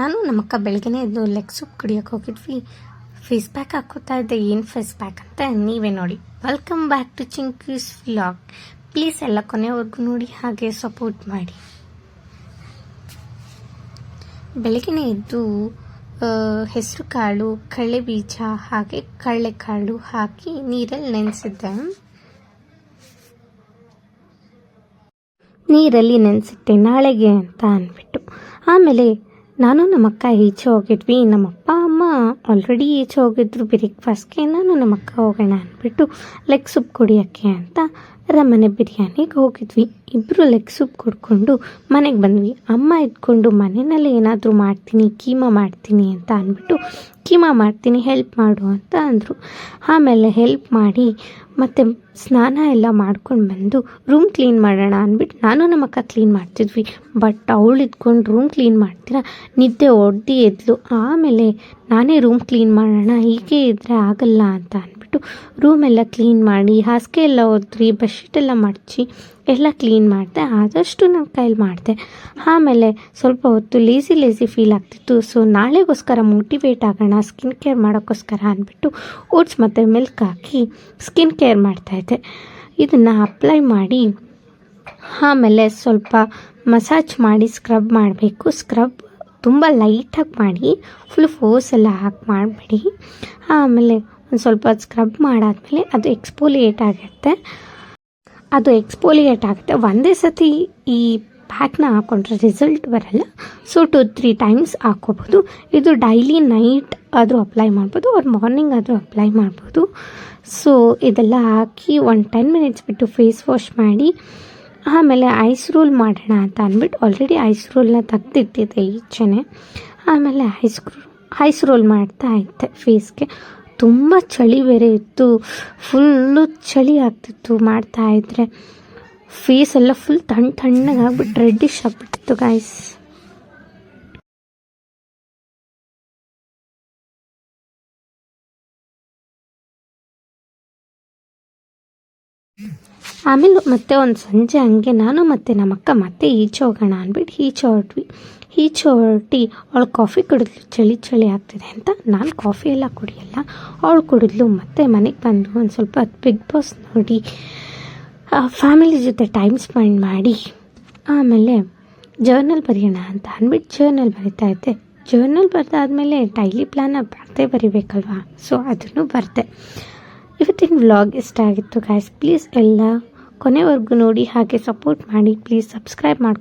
ನಾನು ನಮ್ಮಕ್ಕ ಬೆಳಗ್ಗೆನೇ ಎದ್ದು ಲೆಗ್ ಸೂಪ್ ಕುಡಿಯೋಕೆ ಹೋಗಿದ್ವಿ. ಫೇಸ್ ಪ್ಯಾಕ್ ಹಾಕೋತಾ ಇದ್ದೆ. ಏನು ಫೇಸ್ ಪ್ಯಾಕ್ ಅಂತ ನೀವೇ ನೋಡಿ. ವೆಲ್ಕಮ್ ಬ್ಯಾಕ್ ಟು ಚಿಂಕೀಸ್ ವ್ಲಾಗ್. ಪ್ಲೀಸ್ ಎಲ್ಲ ಕೊನೆವರೆಗೂ ನೋಡಿ, ಹಾಗೆ ಸಪೋರ್ಟ್ ಮಾಡಿ. ಬೆಳಗ್ಗೆನೇ ಎದ್ದು ಹೆಸರು ಕಾಳು, ಕಡಲೆ ಬೀಜ ಹಾಗೆ ಕಡಲೆಕಾಳು ಹಾಕಿ ನೀರಲ್ಲಿ ನೆನೆಸಿದ್ದೆ. ನೀರಲ್ಲಿ ನೆನೆಸಿಟ್ಟೆ ನಾಳೆಗೆ ಅಂತ ಅಂದ್ಬಿಟ್ಟು. ಆಮೇಲೆ ನಾನು ನಮ್ಮಕ್ಕ ಈಚೆ ಹೋಗಿದ್ವಿ. ನಮ್ಮಪ್ಪ ಅಮ್ಮ ಆಲ್ರೆಡಿ ಈಚೆ ಹೋಗಿದ್ರು ಬ್ರೇಕ್ಫಾಸ್ಟ್ಗೆ. ನಾನು ನಮ್ಮಕ್ಕ ಹೋಗೋಣ ಅಂದ್ಬಿಟ್ಟು ಲೆಗ್ ಸೂಪ್ ಕುಡಿಯೋಕ್ಕೆ ಅಂತ ಅರಮನೆ ಬಿರಿಯಾನಿಗೆ ಹೋಗಿದ್ವಿ. ಇಬ್ಬರು ಲೆಗ್ ಸೂಪ್ ಕುಡ್ಕೊಂಡು ಮನೆಗೆ ಬಂದ್ವಿ. ಅಮ್ಮ ಇದ್ಕೊಂಡು ಮನೆಯಲ್ಲಿ ಏನಾದರೂ ಮಾಡ್ತೀನಿ, ಕೀಮಾ ಮಾಡ್ತೀನಿ ಅಂತ ಅಂದ್ಬಿಟ್ಟು ಕೀಮಾ ಮಾಡ್ತೀನಿ ಹೆಲ್ಪ್ ಮಾಡು ಅಂತ ಅಂದರು. ಆಮೇಲೆ ಹೆಲ್ಪ್ ಮಾಡಿ ಮತ್ತು ಸ್ನಾನ ಎಲ್ಲ ಮಾಡ್ಕೊಂಡು ಬಂದು ರೂಮ್ ಕ್ಲೀನ್ ಮಾಡೋಣ ಅಂದ್ಬಿಟ್ಟು ನಾನು ನಮ್ಮಕ್ಕ ಕ್ಲೀನ್ ಮಾಡ್ತಿದ್ವಿ. ಬಟ್ ಅವಳು ಇದ್ಕೊಂಡು ರೂಮ್ ಕ್ಲೀನ್ ಮಾಡ್ತೀರಾ ನಿದ್ದೆ ಒಡ್ಡಿ ಎದ್ಲು. ಆಮೇಲೆ ನಾನೇ ರೂಮ್ ಕ್ಲೀನ್ ಮಾಡೋಣ, ಹೀಗೆ ಇದ್ದರೆ ಆಗಲ್ಲ ಅಂತ ಅಂದ್ಬಿಟ್ಟು ರೂಮೆಲ್ಲ ಕ್ಲೀನ್ ಮಾಡಿ, ಹಾಸಿಗೆ ಎಲ್ಲ ಒದ್ರಿ, ಬೆಡ್ಶೀಟೆಲ್ಲ ಮಡಚಿ ಎಲ್ಲ ಕ್ಲೀನ್ ಮಾಡಿದೆ. ಆದಷ್ಟು ನನ್ನ ಕೈಲಿ ಮಾಡಿದೆ. ಆಮೇಲೆ ಸ್ವಲ್ಪ ಹೊತ್ತು ಲೇಸಿ ಫೀಲ್ ಆಗ್ತಿತ್ತು. ಸೊ ನಾಳೆಗೋಸ್ಕರ ಮೋಟಿವೇಟ್ ಆಗೋಣ ಸ್ಕಿನ್ ಕೇರ್ ಮಾಡೋಕ್ಕೋಸ್ಕರ ಅಂದ್ಬಿಟ್ಟು ಓಟ್ಸ್ ಮತ್ತು ಮಿಲ್ಕ್ ಹಾಕಿ ಸ್ಕಿನ್ ಕೇರ್ ಮಾಡ್ತಾಯಿದ್ದೆ. ಇದನ್ನು ಅಪ್ಲೈ ಮಾಡಿ ಆಮೇಲೆ ಸ್ವಲ್ಪ ಮಸಾಜ್ ಮಾಡಿ ಸ್ಕ್ರಬ್ ಮಾಡಬೇಕು. ಸ್ಕ್ರಬ್ ತುಂಬ ಲೈಟಾಗಿ ಮಾಡಿ, ಫುಲ್ ಫೋರ್ಸ್ ಎಲ್ಲ ಹಾಕಿ ಮಾಡಿಬಿಡಿ. ಆಮೇಲೆ ಒಂದು ಸ್ವಲ್ಪ ಸ್ಕ್ರಬ್ ಮಾಡಾದಮೇಲೆ ಅದು ಎಕ್ಸ್ಫೋಲಿಯೇಟ್ ಆಗುತ್ತೆ. ಒಂದೇ ಸತಿ ಈ ಪ್ಯಾಕ್ನ ಹಾಕ್ಕೊಂಡ್ರೆ ರಿಸಲ್ಟ್ ಬರಲ್ಲ. ಸೊ 2-3 ಟೈಮ್ಸ್ ಹಾಕ್ಕೋಬೋದು. ಇದು ಡೈಲಿ ನೈಟ್ ಆದರೂ ಅಪ್ಲೈ ಮಾಡ್ಬೋದು, ಅವ್ರು ಮಾರ್ನಿಂಗ್ ಆದರೂ ಅಪ್ಲೈ ಮಾಡ್ಬೋದು. ಸೊ ಇದೆಲ್ಲ ಹಾಕಿ 10 ಮಿನಿಟ್ಸ್ ಬಿಟ್ಟು ಫೇಸ್ ವಾಶ್ ಮಾಡಿ ಆಮೇಲೆ ಐಸ್ ರೋಲ್ ಮಾಡೋಣ ಅಂತ ಅಂದ್ಬಿಟ್ಟು ಆಲ್ರೆಡಿ ಐಸ್ ರೋಲ್ನ ತೆಗ್ದಿಟ್ಟಿದ್ದೆ ಈಚೆನೆ. ಆಮೇಲೆ ಐಸ್ ರೋಲ್ ಮಾಡ್ತಾ ಇದ್ದೆ ಫೇಸ್ಗೆ. ತುಂಬ ಚಳಿ ಬೇರೆ ಇತ್ತು, ಫುಲ್ಲು ಚಳಿ ಆಗ್ತಿತ್ತು ಮಾಡ್ತಾಯಿದ್ರೆ. ಫೇಸ್ ಎಲ್ಲ ಫುಲ್ ತಣ್ಣಗೆ ಆಗ್ಬಿಟ್ಟು ರೆಡ್ಡಿಶ್ ಆಗಿಬಿಟ್ಟಿತ್ತು ಗಾಯ್ಸ್. ಆಮೇಲೆ ಮತ್ತೆ ಒಂದು ಸಂಜೆ ಹಂಗೆ ನಾನು ಮತ್ತು ನಮ್ಮಕ್ಕ ಮತ್ತೆ ಈಚೆ ಹೋಗೋಣ ಅಂದ್ಬಿಟ್ಟು ಈಚೆ ಹೊರಟಿ ಅವಳು ಕಾಫಿ ಕುಡಿದ್ಲು. ಚಳಿ ಆಗ್ತಿದೆ ಅಂತ. ನಾನು ಕಾಫಿ ಎಲ್ಲ ಕುಡಿಯಲ್ಲ, ಅವಳು ಕುಡಿದ್ಲು. ಮತ್ತು ಮನೆಗೆ ಬಂದು ಒಂದು ಸ್ವಲ್ಪ ಬಿಗ್ ಬಾಸ್ ನೋಡಿ ಫ್ಯಾಮಿಲಿ ಜೊತೆ ಟೈಮ್ ಸ್ಪೆಂಡ್ ಮಾಡಿ ಆಮೇಲೆ ಜರ್ನಲ್ ಬರೆಯೋಣ ಅಂತ ಅಂದ್ಬಿಟ್ಟು ಜರ್ನಲ್ ಬರಿತಾ ಇದ್ದೆ. ಜರ್ನಲ್ ಬರೆದಾದ್ಮೇಲೆ ಡೈಲಿ ಪ್ಲ್ಯಾನ್ ಬರಿಬೇಕಲ್ವಾ, ಸೊ ಅದನ್ನು ಬರೆದೆ. ಇವತ್ತಿನ ವ್ಲಾಗ್ ಇಷ್ಟ ಆಗಿತ್ತು ಗಾಯ್ಸ್. ಪ್ಲೀಸ್ ಎಲ್ಲ ಕೊನೆವರೆಗೂ ನೋಡಿ, ಹಾಗೆ ಸಪೋರ್ಟ್ ಮಾಡಿ. ಪ್ಲೀಸ್ ಸಬ್ಸ್ಕ್ರೈಬ್ ಮಾಡ್ಕೊಂಡು